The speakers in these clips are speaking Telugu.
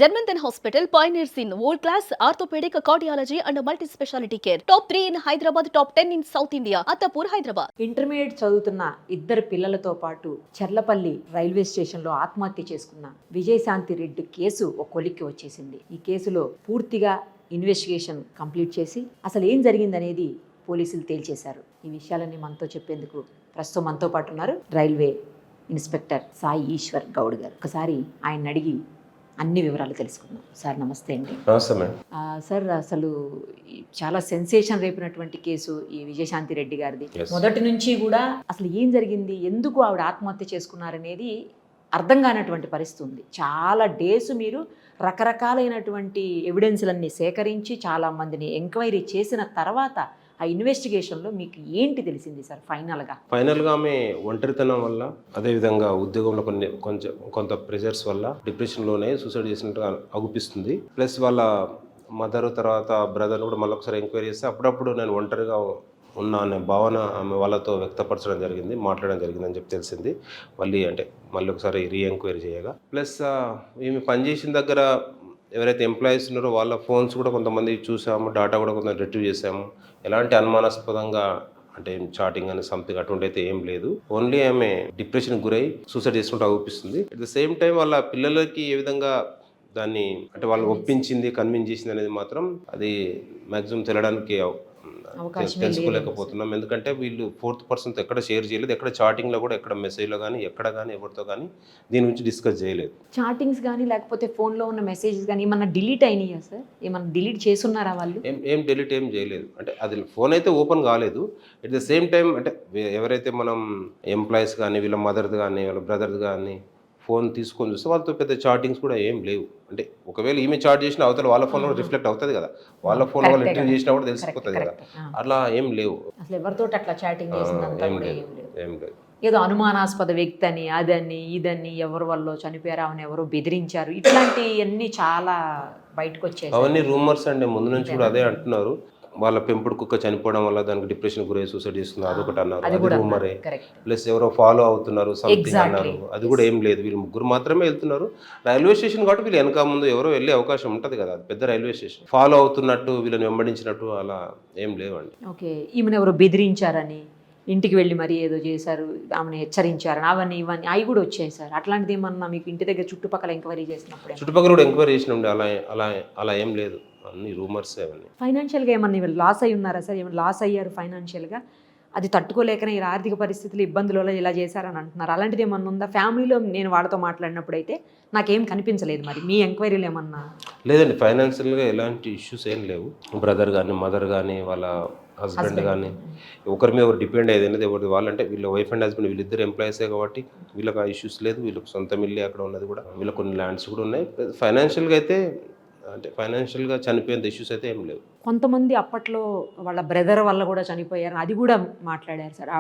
Germanton Hospital pioneers in world-class orthopedic cardiology and multi-specialty care. Top 3 in Hyderabad, top 10 in South India. Attapur, Hyderabad. Intermediate చదువుతున్న ఇద్దరు పిల్లలతో పాటు చర్లపల్లి రైల్వే స్టేషన్లో ఆత్మహత్య చేసుకున్న విజయశాంతి రెడ్డి కేసు ఒక కొలిక్కి వచ్చేసింది. ఈ కేసులో పూర్తిగా ఇన్వెస్టిగేషన్ కంప్లీట్ చేసి అసలు ఏం జరిగిందనేది పోలీసులు తేల్చేశారు. ఈ విషయాలన్నీ మనతో చెప్పేందుకు ప్రస్తుతం మనతో పాటు ఉన్నారు రైల్వే ఇన్స్పెక్టర్ సాయి ఈశ్వర్ గౌడ్ గారు. ఒకసారి ఆయన అడిగి అన్ని వివరాలు తెలుసుకుందాం. సార్ నమస్తే అండి. నమస్తే మేడం. సార్ అసలు చాలా సెన్సేషన్ రేపినటువంటి కేసు ఈ విజయశాంతి రెడ్డి గారిది. మొదటి నుంచి కూడా అసలు ఏం జరిగింది, ఎందుకు ఆవిడ ఆత్మహత్య చేసుకున్నారనేది అర్థం కానటువంటి పరిస్థితి ఉంది. చాలా డేస్ మీరు రకరకాలైనటువంటి ఎవిడెన్స్లన్నీ సేకరించి చాలా మందిని ఎంక్వైరీ చేసిన తర్వాత ఆ ఇన్వెస్టిగేషన్లో మీకు ఏంటి తెలిసింది సార్ ఫైనల్గా ఆమె ఒంటరితనం వల్ల, అదేవిధంగా ఉద్యోగంలో కొంత ప్రెజర్స్ వల్ల డిప్రెషన్లోనే సూసైడ్ చేసినట్టుగా అగుపిస్తుంది. ప్లస్ వాళ్ళ మదర్ తర్వాత బ్రదర్ కూడా మళ్ళీ ఒకసారి ఎంక్వైరీ చేస్తే అప్పుడప్పుడు నేను ఒంటరిగా ఉన్నా అనే భావన ఆమె వాళ్ళతో వ్యక్తపరచడం జరిగింది, మాట్లాడడం జరిగిందని చెప్పి తెలిసింది. మళ్ళీ ఒకసారి రీఎంక్వైరీ చేయగా, ప్లస్ ఈమె పనిచేసిన దగ్గర ఎవరైతే ఎంప్లాయీస్ ఉన్నారో వాళ్ళ ఫోన్స్ కూడా కొంతమంది చూసాము, డేటా కూడా కొంత రిట్రీవ్ చేసాము. ఎలాంటి అనుమానాస్పదంగా అంటే చాటింగ్ అని సంథింగ్ అటువంటి అయితే ఏం లేదు. ఓన్లీ ఆమె డిప్రెషన్ గురై సూసైడ్ చేసుకుంటూ అవుపిస్తుంది. అట్ ద సేమ్ టైం వాళ్ళ పిల్లలకి ఏ విధంగా దాన్ని అంటే వాళ్ళు ఒప్పించింది, కన్విన్స్ చేసింది అనేది మాత్రం అది మ్యాక్సిమం తెలడానికి తెలుసుకోలేకపోతున్నాం. ఎందుకంటే వీళ్ళు ఫోర్త్ పర్సన్తో ఎక్కడ షేర్ చేయలేదు, ఎక్కడ చాటింగ్లో కూడా ఎక్కడ మెసేజ్లో కానీ ఎక్కడ కానీ ఎవరితో కానీ దీని గురించి డిస్కస్ చేయలేదు. చాటింగ్స్ కానీ లేకపోతే ఫోన్లో ఉన్న మెసేజెస్ కానీ ఏమన్నా డిలీట్ అయినాయా సార్? ఏమన్నా డిలీట్ చేస్తున్నారా వాళ్ళు? ఏం డిలీట్ ఏం చేయలేదు. అంటే అది ఫోన్ అయితే ఓపెన్ కాలేదు. ఎట్ ద సేమ్ టైం అంటే ఎవరైతే మనం ఎంప్లాయీస్ కానీ వీళ్ళ మదర్ది కానీ వాళ్ళ బ్రదర్ది కానీ ఫోన్ తీసుకొని చూస్తే వాళ్ళతో పెద్ద చాటింగ్స్ కూడా ఏం లేవు. అంటే ఒకవేళ ఈమె చాట్ చేసిన అవతల వాళ్ళ ఫోన్లో రిఫ్లెక్ట్ అవుతుంది కదా, వాళ్ళ ఫోన్ వాళ్ళు రిటర్న్ చేసినా కూడా తెలిసిపోతుంది కదా. అలా ఏం లేవు. అసలు ఎవరితో అట్లా చాటింగ్ ఏం లేదు. ఏదో అనుమానాస్పద వ్యక్తి అని అదని ఇదని ఎవరి వల్ల చనిపోయారు, ఆమెను ఎవరో బెదిరించారు, ఇట్లాంటివన్నీ చాలా బయటకు వచ్చాయి. అవన్నీ రూమర్స్ అండి, ముందు నుంచి కూడా అదే అంటున్నారు. వాళ్ళ పెంపుడు కుక్క చనిపోవడం వల్ల దానికి డిప్రెషన్ గురై సూసైడ్ చేస్తున్నారు, అదొకటి అన్నారు, అది రూమరే. ప్లస్ ఎవరో ఫాలో అవుతున్నారు సంథింగ్ అన్నారు, అది కూడా ఏం లేదు. వీళ్ళు ముగ్గురు మాత్రమే వెళ్తున్నారు రైల్వే స్టేషన్ కాబట్టి వీళ్ళు వెనక ముందు ఎవరో వెళ్ళే అవకాశం ఉంటుంది కదా, పెద్ద రైల్వే స్టేషన్. ఫాలో అవుతున్నట్టు వీళ్ళని వెంబడించినట్టు అలా ఏం లేవండి. ఓకే, ఈమెను ఎవరో బెదిరించారని, ఇంటికి వెళ్ళి మరి ఏదో చేశారు, ఆమెను హెచ్చరించారని, అవన్నీ ఇవన్నీ అవి కూడా వచ్చాయి సార్. అట్లాంటిది ఏమన్నా మీకు ఇంటి దగ్గర చుట్టుపక్కల ఎంక్వైరీ చేసినప్పుడు? చుట్టుపక్కల కూడా ఎంక్వైరీ చేసినప్పుడు అలా ఏం లేదు, అన్ని రూమర్స్. అవన్నీ ఫైనాన్షియల్గా ఏమన్నా లాస్ అయి ఉన్నారా సార్? ఏమైనా లాస్ అయ్యారు ఫైనాన్షియల్గా? అది తట్టుకోలేకనే ఈ ఆర్థిక పరిస్థితులు ఇబ్బందుల వల్ల ఇలా చేశారని అంటున్నారు. అలాంటిది ఏమన్నా ఉందా ఫ్యామిలీలో? నేను వాళ్ళతో మాట్లాడినప్పుడు అయితే నాకేం కనిపించలేదు. మరి మీ ఎంక్వైరీలు ఏమన్నా? లేదండి, ఫైనాన్షియల్గా ఎలాంటి ఇష్యూస్ ఏం లేవు. బ్రదర్ కానీ మదర్ కానీ వాళ్ళ హస్బెండ్ కానీ ఒకరి మీద ఒకరు డిపెండ్ అయ్యేది అనేది ఎవరిది వాళ్ళంటే వీళ్ళ వైఫ్ అండ్ హస్బెండ్ వీళ్ళిద్దరు ఎంప్లాయీసే కాబట్టి వీళ్ళకి ఆ ఇష్యూస్ లేదు. వీళ్ళకి సొంత ఇల్లు అక్కడ ఉన్నది కూడా, వీళ్ళకి కొన్ని ల్యాండ్స్ కూడా ఉన్నాయి. ఫైనాన్షియల్గా అయితే అంటే ఫైనాన్షియల్గా చనిపోయేంత ఇష్యూస్ అయితే ఏం లేవు. కొంతమంది అప్పట్లో వాళ్ళ బ్రదర్ వల్ల కూడా చనిపోయారు, అది కూడా మాట్లాడారు సార్.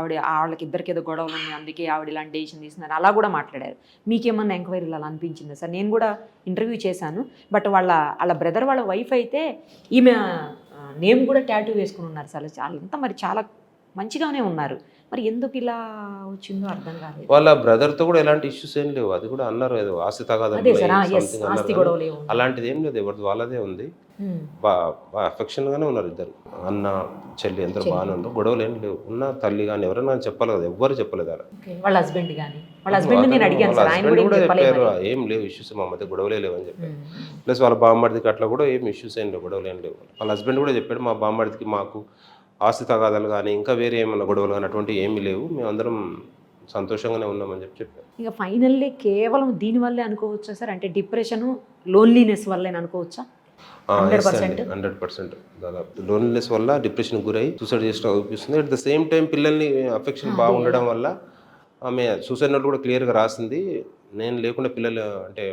వాళ్ళకి ఇద్దరికి ఏదో గొడవలు ఉన్నాయి, అందుకే ఆవిడ ఇలాంటి డెసిషన్ తీసుకున్నారు, అలా కూడా మాట్లాడారు. మీకేమన్నా ఎంక్వైరీలు అలా అనిపించిందా సార్? నేను కూడా ఇంటర్వ్యూ చేశాను, బట్ వాళ్ళ బ్రదర్ వాళ్ళ వైఫ్ అయితే ఈమె నేమ్ కూడా టాటూ వేసుకుని ఉన్నారు సార్. చాలా మంచిగానే ఉన్నారు. మరి ఎందుకు ఇలా వచ్చిందో అర్థం కాలేదు. వాళ్ళ బ్రదర్తో కూడా ఎలాంటి ఇష్యూస్ ఏం లేవు, అది కూడా అన్నారు ఏదో ఆస్తి తగాదా అలాంటిది ఏం లేదు, ఎవరిది వాళ్ళదే ఉంది. బాగా అఫెక్షన్ గానే ఉన్నారు ఇద్దరు, అన్న చెల్లి అందరూ బాగానే ఉన్నారు, గొడవలు ఏం లేవు. ఉన్న తల్లి కానీ ఎవరైనా చెప్పాలి కదా, ఎవ్వరు చెప్పలేదు. వాళ్ళ హస్బెండ్ కూడా చెప్పారు ఏం లేవు ఇష్యూస్, మా మధ్య గొడవలే లేవు అని చెప్పారు. ప్లస్ వాళ్ళ బామ్మడికి అట్లా కూడా ఏం ఇష్యూస్ ఏం లేవు, గొడవలు ఏం లేవు. వాళ్ళ హస్బెండ్ కూడా చెప్పాడు, మా బామ్మడికి మాకు ఆస్తి తగాదాలు కానీ ఇంకా వేరే ఏమైనా గొడవలు కానీ అటువంటి ఏమీ లేవు, మేమందరం సంతోషంగానే ఉన్నామని చెప్పారు. ఇక ఫైనల్లీ కేవలం దీనివల్లే అనుకోవచ్చా సార్? అంటే డిప్రెషన్ లోన్లీనెస్ వల్లే అనుకోవచ్చా? 100% దాదాపు లోన్లీనెస్ వల్ల డిప్రెషన్ గురై సూసైడ్ చేసిన అనిపిస్తుంది. అట్ ద సేమ్ టైం పిల్లల్ని అఫెక్షన్ బాగుండడం వల్ల ఆమె సూసైడ్ నోట్ కూడా క్లియర్గా రాసింది. నేను లేకుండా పిల్లలు అంటే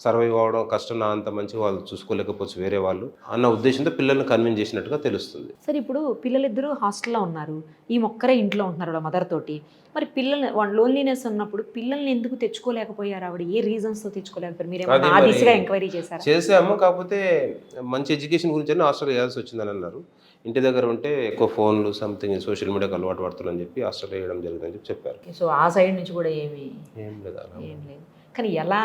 సర్వైవ్ అవ్వడం కష్టం, నా అంత మంచిగా వాళ్ళు చూసుకోలేకపోవచ్చు వేరే వాళ్ళు అన్న ఉద్దేశంతో పిల్లల్ని కన్విన్స్ చేసినట్టుగా తెలుస్తుంది. సరే, ఇప్పుడు పిల్లలిద్దరూ హాస్టల్లో ఉన్నారు, ఈ ఒక్కరే ఇంట్లో ఉంటున్నారు వాళ్ళ మదర్ తోటి. మరి పిల్లల్ని లోన్లీనెస్ ఉన్నప్పుడు పిల్లల్ని ఎందుకు తెచ్చుకోలేకపోయారు ఆవిడ? ఏ రీజన్స్తో తెచ్చుకోలేకపోయారు? మీరు ఆ దిశగా ఎంక్వైరీ చేసాము, కాకపోతే మంచి ఎడ్యుకేషన్ గురించి హాస్టల్ వేయాల్సి వచ్చిందని అన్నారు. ఇంటి దగ్గర ఉంటే ఎక్కువ ఫోన్లు సంథింగ్ సోషల్ మీడియాకి అలవాటు పడుతుందని చెప్పి హాస్టల్ వేయడం జరిగిందని చెప్పారు. సో ఆ సైడ్ నుంచి కూడా ఏం లేదు. కానీ ఎలా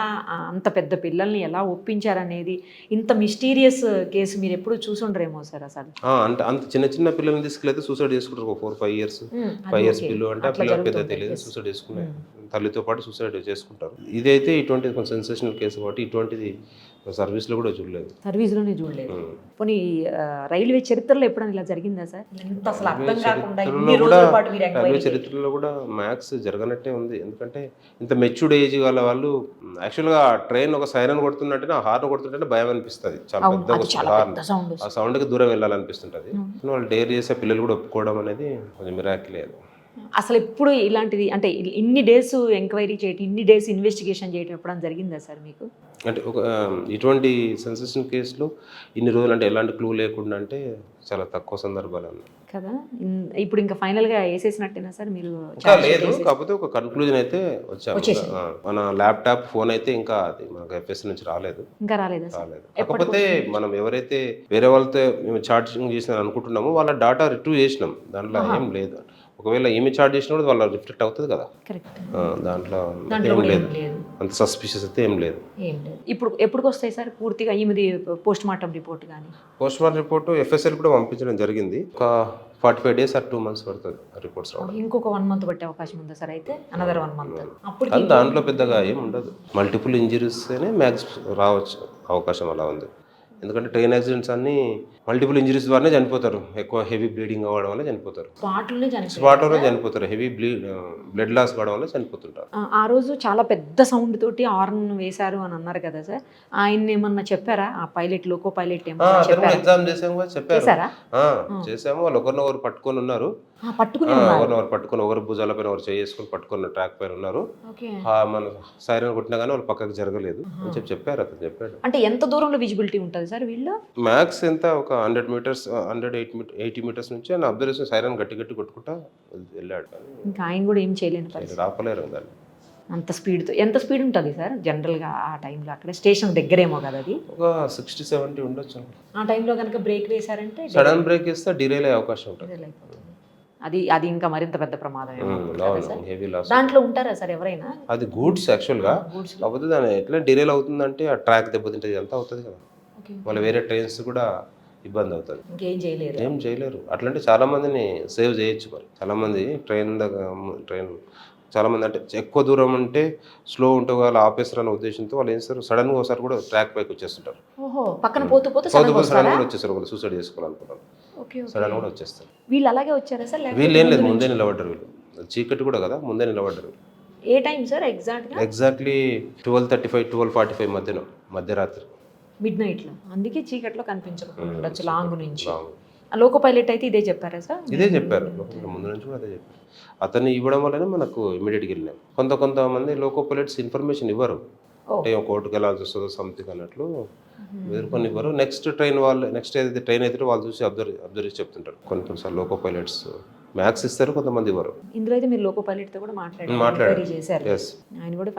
అంత పెద్ద పిల్లల్ని ఎలా ఒప్పించారనేది ఇంత మిస్టీరియస్ కేసు మీరు ఎప్పుడు చూసుండరేమో సార్ అసలు. అంటే అంత చిన్న చిన్న పిల్లల్ని తీసుకెళ్తే సూసైడ్ చేసుకుంటారు. ఒక 4-5 ఇయర్స్ పిల్లలు అంటే ఆ పిల్లలకి పెద్ద తెలియదు సూసైడ్ చేసుకునే తల్లితో పాటు సూసైడ్ చేసుకుంటారు. ఇదైతే ఇటువంటిది కొంచెం సెన్సేషనల్ కేసు కాబట్టి ఇటువంటిది సర్వీస్లో కూడా చూడలేదు. సర్వీస్లోనే చూడలేదు. పోనీ రైల్వే చరిత్రలో ఎప్పుడైనా ఇలా జరిగిందా సార్? ఇంత అసలు అర్థం కాకుండా ఇన్ని రోజుల పాటు మీరు రైల్వే చరిత్రలో కూడా మ్యాక్స్ జరగనట్టే ఉంది. ఎందుకంటే ఇంత మెచ్యూర్డ్ ఏజ్ గల వాళ్ళు యాక్చువల్గా ట్రైన్ ఒక సైరన్ కొడుతున్నట్టే ఆ హార్న్ కొడుతుంటే భయం అనిపిస్తుంది. చాలా పెద్ద హార్న్, ఆ సౌండ్కి దూరం వెళ్ళాలనిపిస్తుంటుంది. వాళ్ళు డేర్ చేసే పిల్లలు కూడా ఒప్పుకోవడం అనేది కొంచెం మిరాకిలే. అసలు ఎప్పుడు ఇలాంటిది అంటే ఇన్ని డేస్ ఎంక్వైరీ చేయటం, ఇన్ని డేస్ ఇన్వెస్టిగేషన్ చేయటం ఎప్పుడైనా జరిగిందా సార్ మీకు? అంటే ఒక ఇటువంటి సెన్సేషన్ కేసులో ఇన్ని రోజులు అంటే ఎలాంటి క్లూ లేకుండా అంటే చాలా తక్కువ సందర్భాలు ఉన్నాయి కదా. ఇప్పుడు ఇంకా ఫైనల్గా వేసేసినట్టేనా సార్ మీరు? లేదు, కాకపోతే ఒక కన్క్లూజన్ అయితే వచ్చాము. మన ల్యాప్టాప్ ఫోన్ అయితే ఇంకా అది మనకు ఎఫ్ఎస్ నుంచి రాలేదు. ఇంకా రాలేదు. కాకపోతే మనం ఎవరైతే వేరే వాళ్ళతో మేము చార్జింగ్ చేసిన అనుకుంటున్నామో వాళ్ళ డాటా రిట్రీవ్ చేసినాం. దాంట్లో ఏం లేదు. ఒకవేళ ఏమి చార్జ్ చేసినా కూడా వాళ్ళ రిఫ్లెక్ట్ అవుతుంది కదా. దాంట్లో ఏం లేదు, అంత సస్పిషియస్ అయితే ఏం లేదు. ఇప్పుడు ఎప్పుడు వస్తాయి సార్ పూర్తిగా ఈమెది పోస్ట్ మార్టం రిపోర్ట్? కానీ పోస్ట్ మార్టం రిపోర్ట్ ఎఫ్ఎస్ఎల్ కూడా పంపించడం జరిగింది. ఒక 45 days or 2 months పడుతుంది రిపోర్ట్స్ రావడం. ఇంకొక 1 month పట్టే అవకాశం ఉందా సార్? అయితే అనదర్ 1 month. అప్పుడు అది దాంట్లో పెద్దగా ఏం ఉండదు. మల్టిపుల్ ఇంజరీస్తేనే మ్యాక్స్ రావచ్చు అవకాశం అలా ఉంది. ఎందుకంటే ట్రైన్ యాక్సిడెంట్స్ అన్ని మల్టిపుల్ ఇంజరీస్ ద్వారానే చనిపోతారు. ఎక్కువ హెవీ బ్లీడింగ్ అవ్వడం వల్ల చనిపోతారు. స్పాట్లోనే చనిపోతారు. హెవీ బ్లడ్ లాస్ కావడం వల్ల చనిపోతుంటారు. ఆ రోజు చాలా పెద్ద సౌండ్ తోటి హార్న్ వేశారు అని అన్నారు కదా సార్. ఆయన ఏమన్నా చెప్పారా? ఆ పైలట్, లోకో పైలట్ ఎగ్జామ్ చేసాము కదా, చెప్పారు. చేసాము. వాళ్ళు ఒకరినొకరు పట్టుకొని ఉన్నారు. పట్టుకొని ఒకరు భుజాల పైన ఒకరు చేసుకుని పట్టుకున్న ట్రాక్ పైన ఉన్నారు. మన సైరన్ కొట్టినా కానీ వాళ్ళు పక్కకు జరగలేదు అని చెప్పారు. అతను చెప్పాడు. అంటే ఎంత దూరంలో విజిబిలిటీ ఉంటుంది సార్ వీళ్ళు? మ్యాక్స్ ఎంత ఒక 100 meters 180 meters నుంచి ఆయన అబ్జర్వేషన్ సైరన్ గట్టి కొట్టుకుంటా వెళ్ళాడు. ఇంకా ఆయన కూడా ఏం చేయలేను, రాపలేరు దాన్ని. అంత స్పీడ్తో. ఎంత స్పీడ్ ఉంటుంది సార్ జనరల్గా ఆ టైంలో? అక్కడ స్టేషన్ దగ్గరేమో కదా అది. ఒక 60-70 ఉండొచ్చు. ఆ టైంలో కనుక బ్రేక్ వేశారంటే, సడన్ బ్రేక్ వేస్తే డిరైల్ అయ్యే అవకాశం ఉంటుంది. అది ఇంకా మరింత పెద్ద ప్రమాదం. Heavy loss. దాంట్లో ఉంటారా సార్ ఎవరైనా? అది గూడ్స్ యాక్చువల్గా. కాకపోతే దాని ఎట్లా డిరైల్ అవుతుందంటే ఆ ట్రాక్ దెబ్బతింటే అంతా అవుతుంది కదా. వాళ్ళు వేరే ట్రైన్స్ కూడా ఇబ్బంది అవుతుంది. ఏం చేయలేరు. అట్లాంటి చాలా మందిని సేవ్ చేయొచ్చు. మరి చాలా మంది ట్రైన్ చాలా మంది అంటే ఎక్కువ దూరం ఉంటే స్లో ఉంటే వాళ్ళు ఆపేస్తారు అనే ఉద్దేశంతో వాళ్ళు ఏం చేస్తారు, సడన్ గా ఒకసారి కూడా ట్రాక్ పైకి వచ్చేస్తుంటారు. పక్కన పోతూ సడన్ కూడా వచ్చేస్తారు. వాళ్ళు సూసైడ్ చేసుకోవాలనుకున్నారు, సడన్ కూడా వచ్చేస్తారు. వీళ్ళు అలాగే వచ్చారా సార్? వీళ్ళు ఏం లేదు, ముందే నిలబడ్డారు. వీళ్ళు చీకటి కూడా కదా, ముందే నిలబడ్డారు. ఏ టైం సార్ ఎగ్జాక్ట్లీ 12:35 12:45 మధ్యరాత్రి, మిడ్ నైట్ లో. అందుకే చీకట్లో కనిపించకపోవచ్చు లాంగ్ నుంచి. లోకో పైలట్ అయితే ఇదే చెప్పారా సార్? ఇదే చెప్పారు. ముందు నుంచి కూడా అదే చెప్పారు. అతన్ని ఇవ్వడం వల్లనే మనకు ఇమీడియట్గా వెళ్ళాం. కొంతమంది లోకో పైలట్స్ ఇన్ఫర్మేషన్ ఇవ్వరు. అంటే కోర్టుకు వెళ్ళాల్సి వస్తుందో సంథింగ్ అన్నట్లు ఎదుర్కొని ఇవ్వరు. నెక్స్ట్ ఏదైతే ట్రైన్ అయితే వాళ్ళు చూసి అబ్జర్వ్ చేసి చెప్తుంటారు. కొన్నిసార్లు లోకో పైలట్స్ మ్యాక్స్ ఇస్తారు, కొంతమంది ఇవ్వరు. ఇందులో అయితే మీరు లోకో పైలట్ తో కూడా మాట్లాడారు. ఆయన కూడా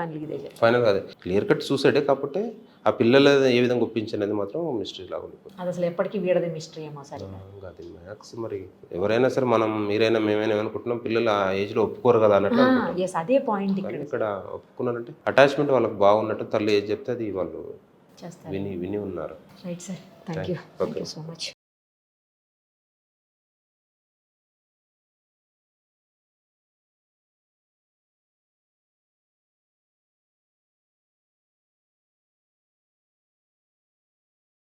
ఫైనల్ గా క్లియర్ కట్ సూసైడే. కాబట్టి ఆ పిల్లలు ఏ విధంగా ఒప్పించనేది మాత్రం మిస్టరీ లాగా ఉంటుంది. అది అసలు ఎప్పటికీ వీడది మిస్టరీ ఏమో సార్. అది మ్యాక్స్ మీరైనా సరే, మీరైనా మేమైనా ఏమనుకుంటున్నాం, పిల్లలు ఆ ఏజ్ లో ఒప్పుకోరు కదా అన్నట్టు. అదే పాయింట్ ఇక్కడ ఒప్పుకున్నారంటే అటాచ్మెంట్ వాళ్ళకి బాగున్నట్టు, తల్లి ఏది చెప్తే అది వాళ్ళు విని ఉన్నారు. Right sir, thank you so much.